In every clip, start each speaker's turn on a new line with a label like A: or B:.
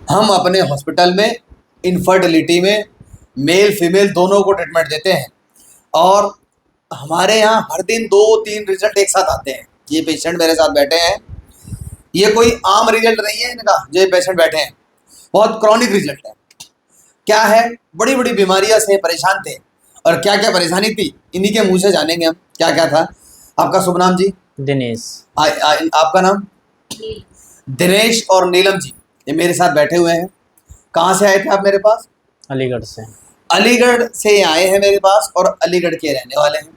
A: हम अपने हॉस्पिटल में इनफर्टिलिटी में मेल फीमेल दोनों को ट्रीटमेंट देते हैं और हमारे यहाँ हर दिन 2-3 रिजल्ट एक साथ आते हैं। ये पेशेंट मेरे साथ बैठे हैं, ये कोई आम रिजल्ट नहीं है इनका, जो ये पेशेंट बैठे हैं बहुत क्रॉनिक रिजल्ट है। क्या है, बड़ी बड़ी बीमारियां से परेशान थे और क्या क्या परेशानी थी इन्हीं के मुंह से जानेंगे हम क्या क्या था। आपका शुभ नाम जी?
B: दिनेश।
A: आपका नाम? दिनेश और नीलम जी ये मेरे साथ बैठे हुए हैं। कहाँ से आए थे आप मेरे पास?
B: अलीगढ़ से।
A: अलीगढ़ से आए हैं मेरे पास और अलीगढ़ के रहने वाले हैं।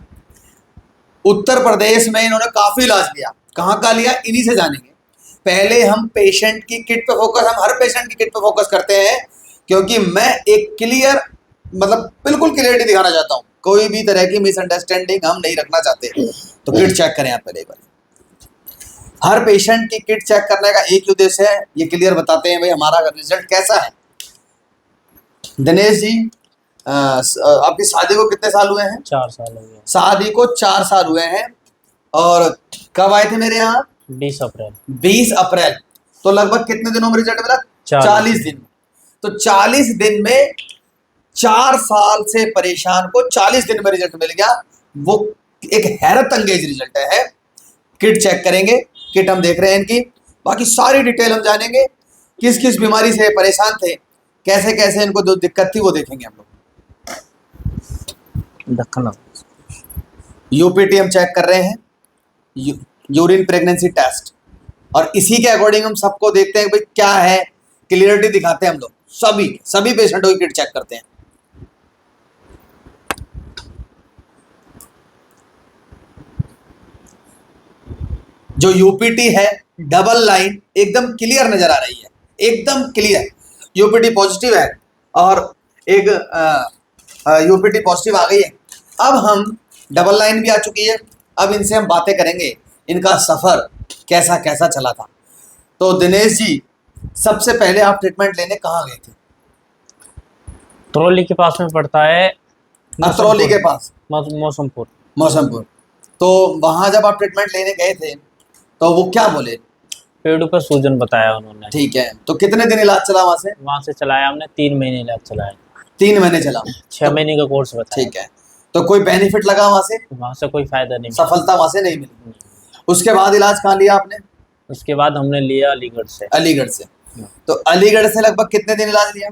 A: उत्तर प्रदेश में इन्होंने काफ़ी इलाज लिया, कहाँ का लिया इन्हीं से जानेंगे। पहले हम पेशेंट की किट पे फोकस, हम हर पेशेंट की किट पे फोकस करते हैं क्योंकि मैं एक क्लियर मतलब बिल्कुल क्लियरिटी दिखाना चाहता हूँ। कोई भी तरह की मिसअंडरस्टैंडिंग हम नहीं रखना चाहते। तो किट चेक करें आप पहले एक बार। हर पेशेंट की किट चेक करने का एक ही उद्देश्य है, ये क्लियर बताते हैं भाई हमारा रिजल्ट कैसा है। दिनेश जी आपकी शादी को कितने साल हुए हैं?
B: 4 साल हो गए।
A: शादी को 4 साल हुए हैं। और कब आए थे मेरे यहाँ?
B: 20 अप्रैल।
A: 20 अप्रैल। तो लगभग कितने दिनों में रिजल्ट मिला? 40 दिन। तो 40 दिन में 4 साल से परेशान को 40 दिन में रिजल्ट मिल गया। वो एक हैरत अंगेज रिजल्ट है। किट चेक करेंगे, किट हम देख रहे हैं इनकी, बाकी सारी डिटेल हम जानेंगे किस किस बीमारी से परेशान थे, कैसे कैसे इनको जो दिक्कत थी वो देखेंगे हम लोग। यूपीटी हम चेक कर रहे हैं, यूरिन प्रेगनेंसी टेस्ट, और इसी के अकॉर्डिंग हम सबको देखते हैं भाई क्या है, क्लियरिटी दिखाते हैं हम लोग। सभी पेशेंटों की किट चेक करते हैं। जो यूपीटी है डबल लाइन एकदम क्लियर नजर आ रही है, एकदम क्लियर यूपीटी पॉजिटिव है और एक यूपीटी पॉजिटिव आ गई है। अब हम डबल लाइन भी आ चुकी है, अब इनसे हम बातें करेंगे इनका सफ़र कैसा कैसा चला था। तो दिनेश जी सबसे पहले आप ट्रीटमेंट लेने कहाँ गए थे?
B: अतरौली के पास में पड़ता है।
A: अतरौली के पास?
B: मौसमपुर।
A: तो वहाँ जब आप ट्रीटमेंट लेने गए थे तो वो क्या बोले?
B: पेड़ पर सूजन बताया उन्होंने।
A: ठीक है, तो कितने दिन इलाज चला वहाँ से?
B: वहाँ से चलाया हमने 3 महीने इलाज चलाया।
A: 3 महीने चला?
B: 6 महीने का कोर्स बताया।
A: ठीक है, तो कोई बेनिफिट लगा वहाँ से?
B: वहाँ से कोई फायदा नहीं,
A: सफलता वहाँ से नहीं मिली। उसके बाद इलाज कहाँ लिया आपने?
B: उसके बाद हमने लिया अलीगढ़ से।
A: अलीगढ़ से? तो अलीगढ़ से लगभग कितने दिन इलाज लिया?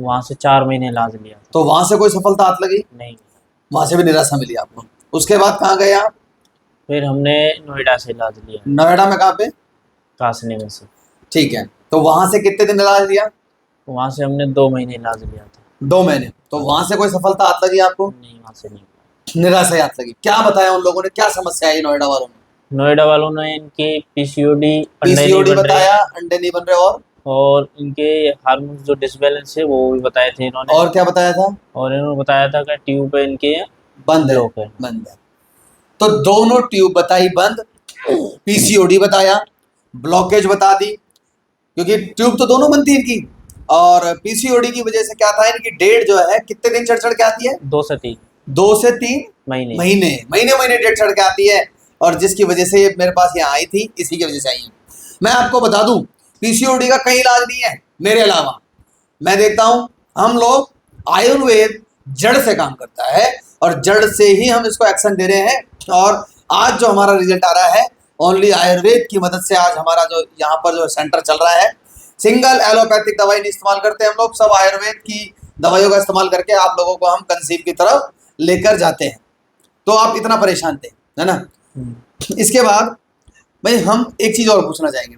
B: वहाँ से 4 महीने इलाज लिया।
A: तो वहाँ से कोई सफलता हाथ लगी?
B: नहीं,
A: वहाँ से भी निराशा मिली आपको। उसके बाद कहाँ गए आप?
B: फिर हमने नोएडा से इलाज लिया।
A: नोएडा में कहाँ पे?
B: कासने में से।
A: ठीक है, तो वहाँ से कितने दिन इलाज लिया?
B: वहाँ से हमने 2 महीने इलाज लिया था।
A: 2 महीने। तो वहाँ से कोई सफलता हाथ लगी आपको?
B: नहीं, वहाँ से नहीं।
A: निराशा हाथ लगी। क्या बताया उन लोगों ने, क्या समस्या आई नोएडा वालों ने?
B: नोएडा वालों ने इनके
A: पीसीओडी बताया, अंडे नहीं बन रहे,
B: और इनके हार्मोन जो डिसबैलेंस है वो भी बताए थे इन्होंने।
A: और क्या बताया था?
B: और इन्होंने बताया था कि ट्यूब पे इनके
A: बंद है। तो दोनों ट्यूब बताई बंद, पीसीओडी बताया, ब्लॉकेज बता दी, क्योंकि ट्यूब तो दोनों बनती है इनकी। और पीसीओडी की वजह से क्या था, इनकी डेट जो है कितने दिन चढ़ के आती है?
B: 2 से 3
A: महीने डेट चढ़ के आती है। और जिसकी वजह से ये मेरे पास यहाँ आई थी, इसी की वजह से आई है। मैं आपको बता दूं पीसीओडी का कहीं इलाज नहीं है मेरे अलावा। मैं देखता हूँ हम लोग आयुर्वेद जड़ से काम करता है और जड़ से ही हम इसको एक्शन दे रहे हैं। और आज जो हमारा रिजल्ट आ रहा है ओनली आयुर्वेद की मदद से। आज हमारा जो यहाँ पर जो सेंटर चल रहा है, सिंगल एलोपैथिक दवाई नहीं इस्तेमाल करते हम लोग, सब आयुर्वेद की दवाइयों का इस्तेमाल करके आप लोगों को हम कंसीव की तरफ लेकर जाते हैं। तो आप इतना परेशान थे, है ना? इसके बाद भाई हम एक चीज़ और पूछना चाहेंगे।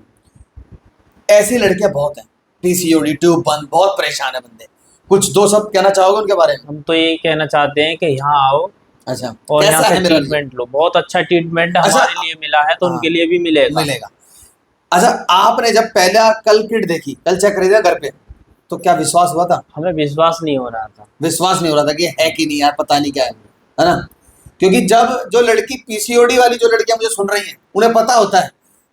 A: ऐसी लड़कियां बहुत हैं, पीसीओडी ट्यूब बंद, बहुत परेशान है बंदे। कुछ 2 शब्द कहना चाहोगे उनके बारे में?
B: हम तो ये कहना चाहते हैं कि यहाँ आओ।
A: अच्छा,
B: और यहाँ
A: कैसा
B: से
A: है मेरा
B: ट्रीटमेंट लो। बहुत अच्छा ट्रीटमेंट हमारे लिए मिला है, तो उनके लिए भी मिलेगा।
A: अच्छा, आपने जब पहला कल किट देखी, कल चेक करी था घर पे, तो क्या विश्वास हुआ था?
B: हमें विश्वास नहीं हो रहा था।
A: विश्वास नहीं हो रहा था कि है कि नहीं यार, पता नहीं क्या है ना? क्योंकि जब जो लड़की पीसीओडी वाली जो लड़कियां मुझे सुन रही हैं, उन्हें पता होता है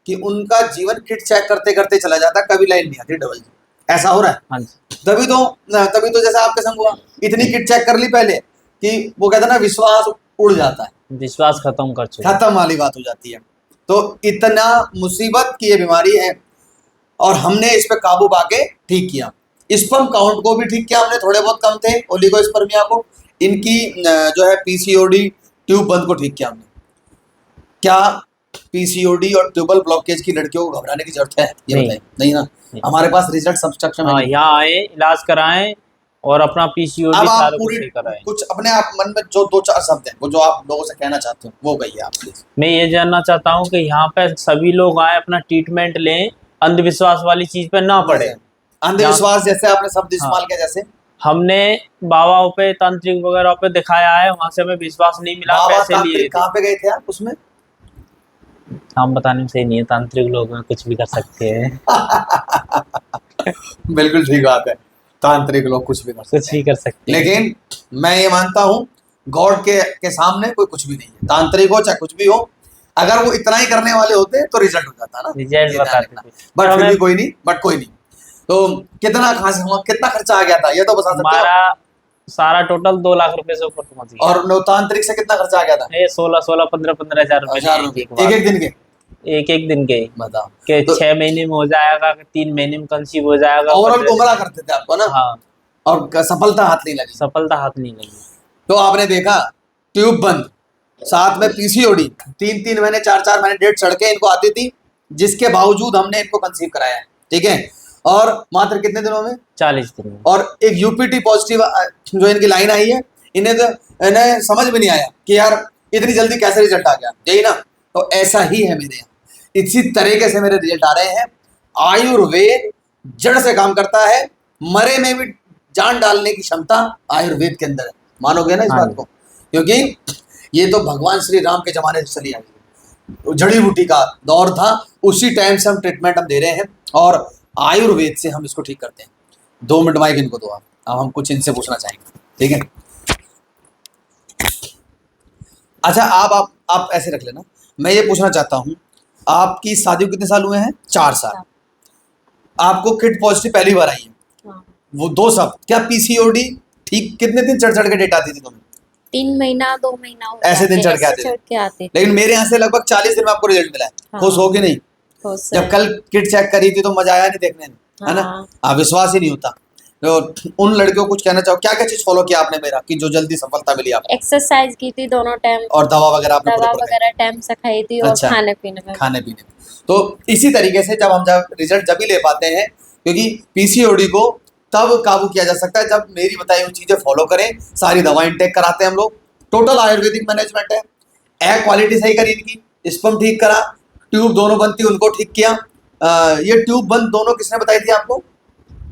A: कि उनका जीवन किट चेक करते करते चला जाता है, कभी लाइन नहीं आती डबल। ऐसा हो रहा है।
B: हाँ जी।
A: तभी तो जैसा आपके संग हुआ, इतनी किट चेक कर ली पहले कि वो कहते हैं ना, विश्वास उड़ जाता है,
B: विश्वास खत्म
A: वाली बात हो जाती है। तो इतना मुसीबत की ये बीमारी है। और हमने इस पे काबू पाके ठीक किया। स्पर्म काउंट को भी ठीक किया हमने, थोड़े बहुत कम थे ओलिगोस्पर्मिया को, इनकी जो है पीसीओडी ट्यूब बंद को ठीक किया हमने। क्या पीसीओडी और ट्यूबल ब्लॉकेज की लड़कियों को घबराने की जरूरत है? ये बताइए। नहीं ना, हमारे पास रिजल्ट सब्सट्रक्शन
B: हाँ,
A: में
B: यहाँ आए, इलाज कराएं और अपना पीसीओडी
A: अब आप
B: सारा कुछ
A: पूरी
B: सही कराएं।
A: कुछ अपने आप मन में जो 2-4 शब्द हैं वो जो आप लोगों से कहना चाहते हो वो कहिए आप प्लीज।
B: मैं ये जानना चाहता हूँ कि यहाँ पे सभी लोग आए, अपना ट्रीटमेंट लें, अंधविश्वास वाली चीज पे ना पड़े।
A: अंधविश्वास जैसे आपने शब्द इस्तेमाल किया, जैसे
B: हमने बाबाओं पे, तांत्रिक वगैरह पे दिखाया है, वहां से हमें विश्वास नहीं मिला,
A: बाबा
B: पैसे लिए
A: तांत्रिक कहाँ पे गए थे आप उसमें?
B: हम बताने में सही नहीं है, तांत्रिक लोग हैं, कुछ भी कर सकते हैं।
A: बिल्कुल ठीक बात है, तांत्रिक लोग कुछ भी कर सकते
B: कुछ भी कर सकते
A: हैं,
B: हैं।
A: लेकिन मैं ये मानता हूँ गॉड के सामने कोई कुछ भी नहीं है, तांत्रिक हो चाहे कुछ भी हो, अगर वो इतना ही करने वाले होते तो रिजल्ट हो जाता ना,
B: रिजल्ट बताते थे।
A: बट फिर भी कोई नहीं। तो कितना कहाँ से हुआ, कितना खर्चा आ गया था ये तो बता सकते हो?
B: हमारा सारा टोटल 2 लाख रुपए से ऊपर पहुंच गया।
A: और तांत्रिक से कितना खर्चा आ गया था?
B: 16-15 हजार रुपए
A: एक दिन के,
B: एक दिन के
A: बताओ
B: के
A: तो
B: 6 महीने में हो जाएगा, 3 महीने में कंसीव हो जाएगा।
A: ओवरऑल गुमराह करते थे आपको ना।
B: हाँ,
A: और सफलता हाथ नहीं लगी।
B: सफलता हाथ नहीं लगी।
A: तो आपने देखा ट्यूब बंद, साथ में पीसीओडी, 3-3 महीने 4-4 महीने डेट चढ़ के इनको आती थी, जिसके बावजूद हमने इनको कंसीव कराया, ठीक है, और मात्र कितने दिनों में?
B: 40 दिन में।
A: और एक यूपीटी पॉजिटिव जो इनकी लाइन आई है, इन्हें समझ में नहीं आया कि यार इतनी जल्दी कैसे रिजल्ट आ गया, यही ना। तो ऐसा ही है मेरे यहाँ, इसी तरीके से मेरे रिजल्ट आ रहे हैं। आयुर्वेद जड़ से काम करता है, मरे में भी जान डालने की क्षमता आयुर्वेद के अंदर है, मानोगे ना इस बात को? क्योंकि ये तो भगवान श्री राम के जमाने से चली आई है, जड़ी बूटी का दौर था, उसी टाइम से हम ट्रीटमेंट हम दे रहे हैं और आयुर्वेद से हम इसको ठीक करते हैं। 2 मिनट माइक इनको दो आप, अब हम कुछ इनसे पूछना चाहेंगे, ठीक है? अच्छा आप ऐसे रख लेना, मैं ये पूछना चाहता हूँ, आपकी शादी को कितने साल हुए हैं? 4 साल। आपको किड पॉजिटिव पहली बार आई है, वो 2 शब्द, क्या पीसीओडी ठीक कितने दिन चढ़ के डेट आती थी तुम्हें?
C: 3 महीना 2 महीना
A: ऐसे दिन चढ़ के आते। लेकिन मेरे यहाँ से लगभग 40 दिन में आपको रिजल्ट मिला है।
C: हाँ।
A: खुश हो कि नहीं? जब कल किट चेक करी थी तो मजा आया नहीं देखने में, है ना? विश्वास ही नहीं होता। तो उन लड़कियों को कुछ कहना चाहो, क्या क्या चीज फॉलो किया आपने मेरा कि जो जल्दी सफलता मिली आपको?
C: एक्सरसाइज की थी दोनों टाइम,
A: और दवा वगैरह
C: टाइम से खाई थी।
A: अच्छा।
C: और खाने पीने में।
A: तो इसी तरीके से जब रिजल्ट जब ही ले पाते हैं, क्योंकि पीसीओडी को तब काबू किया जा सकता है जब मेरी बताई हुई चीजें फॉलो करें, सारी दवा इंटेक कराते हैं हम लोग, टोटल आयुर्वेदिक मैनेजमेंट है, एग क्वालिटी सही करी इनकी, स्पर्म ठीक करा, ट्यूब दोनों बंद थी उनको ठीक किया। ये ट्यूब बंद दोनों किसने बताई थी आपको?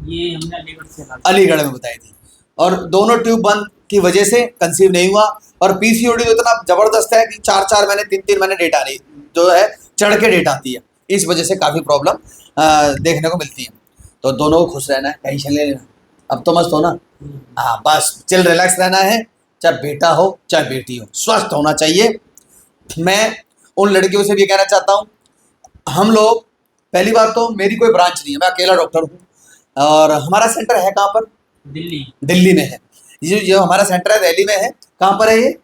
B: ये हमने
A: अलीगढ़ में बताई थी। और दोनों ट्यूब बंद की वजह से कंसीव नहीं हुआ। और पीसीओडी तो इतना जबरदस्त है कि 4-4 महीने 3-3 महीने डेट आ रही जो है, चढ़ के डेट आती है, इस वजह से काफ़ी प्रॉब्लम देखने को मिलती है। तो दोनों को खुश रहना है, टेंशन ले लेना, अब तो मस्त हो ना, हाँ बस चिल रिलैक्स रहना है, चाहे बेटा हो चाहे बेटी हो, स्वस्थ होना चाहिए। मैं उन लड़कियों से भी कहना चाहता हूँ, हम लोग पहली बात तो मेरी कोई ब्रांच नहीं है, मैं अकेला डॉक्टर हूँ, और हमारा सेंटर है कहाँ पर? दिल्ली में है। ये हमारा सेंटर है दिल्ली में है। कहाँ पर है ये?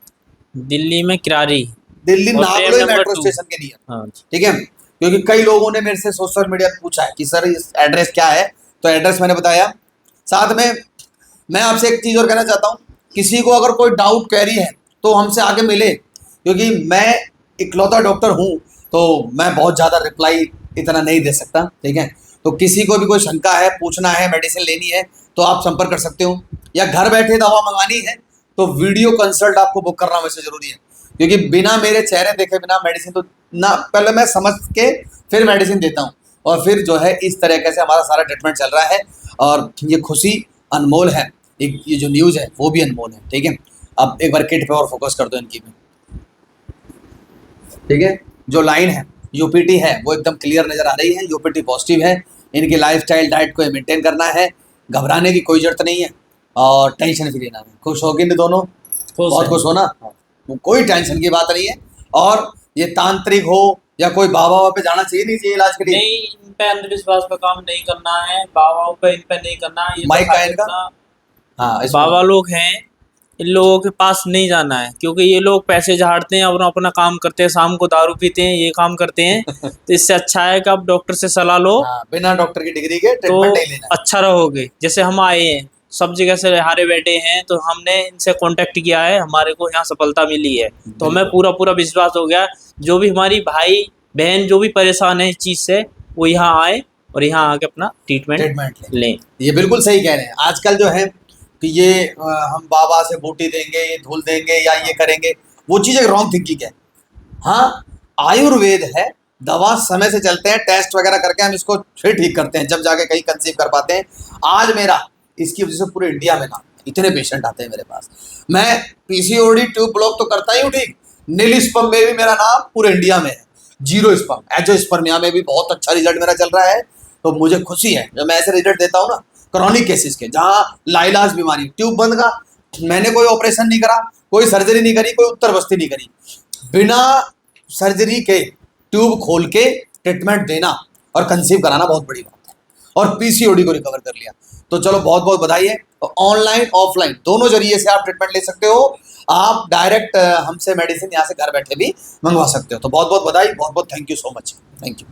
B: दिल्ली में किरारी,
A: दिल्ली नागलोई मेट्रो स्टेशन के लिए, ठीक है? क्योंकि कई लोगों ने मेरे से सोशल मीडिया पे पूछा है कि सर इस एड्रेस क्या है, तो एड्रेस मैंने बताया। साथ में मैं आपसे एक चीज़ और कहना चाहता हूँ, किसी को अगर कोई डाउट क्वेरी है तो हमसे आके मिले, क्योंकि मैं इकलौता डॉक्टर हूँ तो मैं बहुत ज़्यादा रिप्लाई इतना नहीं दे सकता, ठीक है? तो किसी को भी कोई शंका है, पूछना है, मेडिसिन लेनी है तो आप संपर्क कर सकते हो, या घर बैठे दवा मंगानी है तो वीडियो कंसल्ट आपको बुक करना वैसे ज़रूरी है, क्योंकि बिना मेरे चेहरे देखे बिना मेडिसिन तो ना, पहले मैं समझ के फिर मेडिसिन देता हूँ, और फिर जो है इस तरीके से हमारा सारा ट्रीटमेंट चल रहा है। और ये खुशी अनमोल है, एक ये जो न्यूज़ है वो भी अनमोल है, ठीक है? अब एक बार किट पे और फोकस कर दो इनकी में, ठीक है? जो लाइन है यूपीटी है वो एकदम क्लियर नज़र आ रही है, यूपीटी पॉजिटिव है। इनकी लाइफस्टाइल डाइट को मेंटेन करना है, घबराने की कोई जरूरत नहीं है और टेंशन फ्री रहना है। खुश होगी नहीं दोनों? बहुत खुश हो ना, कोई टेंशन की बात नहीं है। और ये तांत्रिक हो या कोई बाबा पे जाना चाहिए नहीं चाहिए इलाज के लिए?
B: नहीं, इन पे अंधविश्वास पे काम नहीं करना है, बाबाओं पे इन पे नहीं करना है।
A: माइक का इनका, हाँ
B: बाबा लोग हैं इन लोगों के पास नहीं जाना है, क्योंकि ये लोग पैसे झाड़ते हैं और अपना काम करते हैं, शाम को दारू पीते हैं, ये काम करते हैं। तो इससे अच्छा है कि आप डॉक्टर से सलाह लो,
A: हाँ, बिना डॉक्टर की डिग्री के
B: तो
A: ट्रीटमेंट नहीं लेना है।
B: अच्छा रहोगे। जैसे हम आए हैं, सब जगह से हारे बैठे हैं, तो हमने इनसे कांटेक्ट किया है, हमारे को यहाँ सफलता मिली है, तो हमें
A: बिल्कुल।
B: पूरा विश्वास हो गया। जो भी हमारी भाई बहन जो भी परेशान है इस चीज़ से, वो यहाँ आए और यहाँ आके अपना ट्रीटमेंट
A: ट्रीटमेंट लें।
B: लें।
A: ये बिल्कुल सही कह रहे हैं। आजकल जो है कि ये हम बाबा से बूटी देंगे, ये धूल देंगे या ये करेंगे, वो चीज़ एक रॉन्ग थिंकिंग है। हाँ, आयुर्वेद है, दवा समय से चलते हैं, टेस्ट वगैरह करके हम इसको फिर ठीक करते हैं, जब जाके कहीं कंसीव कर पाते हैं। आज मेरा इसकी वजह से पूरे इंडिया में ना इतने पेशेंट आते हैं मेरे पास। मैं पीसीओडी ट्यूब ब्लॉक तो करता ही हूँ ठीक, नील स्पर्म में भी मेरा नाम पूरे इंडिया में है, जीरो स्पर्म, एंजियोस्पर्मिया में भी बहुत अच्छा रिजल्ट मेरा चल रहा है। तो मुझे खुशी है जब मैं ऐसे रिजल्ट देता हूँ ना, क्रॉनिक केसेस के, जहाँ लाइलाज बीमारी, ट्यूब बंद का, मैंने कोई ऑपरेशन नहीं करा, कोई सर्जरी नहीं करी, कोई उत्तर बस्ती नहीं करी, बिना सर्जरी के ट्यूब खोल के ट्रीटमेंट देना और कंसीव कराना बहुत बड़ी बात है, और पीसीओडी को रिकवर कर लिया। तो चलो बहुत बहुत बधाई है। तो ऑनलाइन ऑफलाइन दोनों जरिए से आप ट्रीटमेंट ले सकते हो। आप डायरेक्ट हमसे मेडिसिन यहाँ से घर बैठे भी मंगवा सकते हो। तो बहुत बहुत बधाई, बहुत बहुत thank you so much, thank you.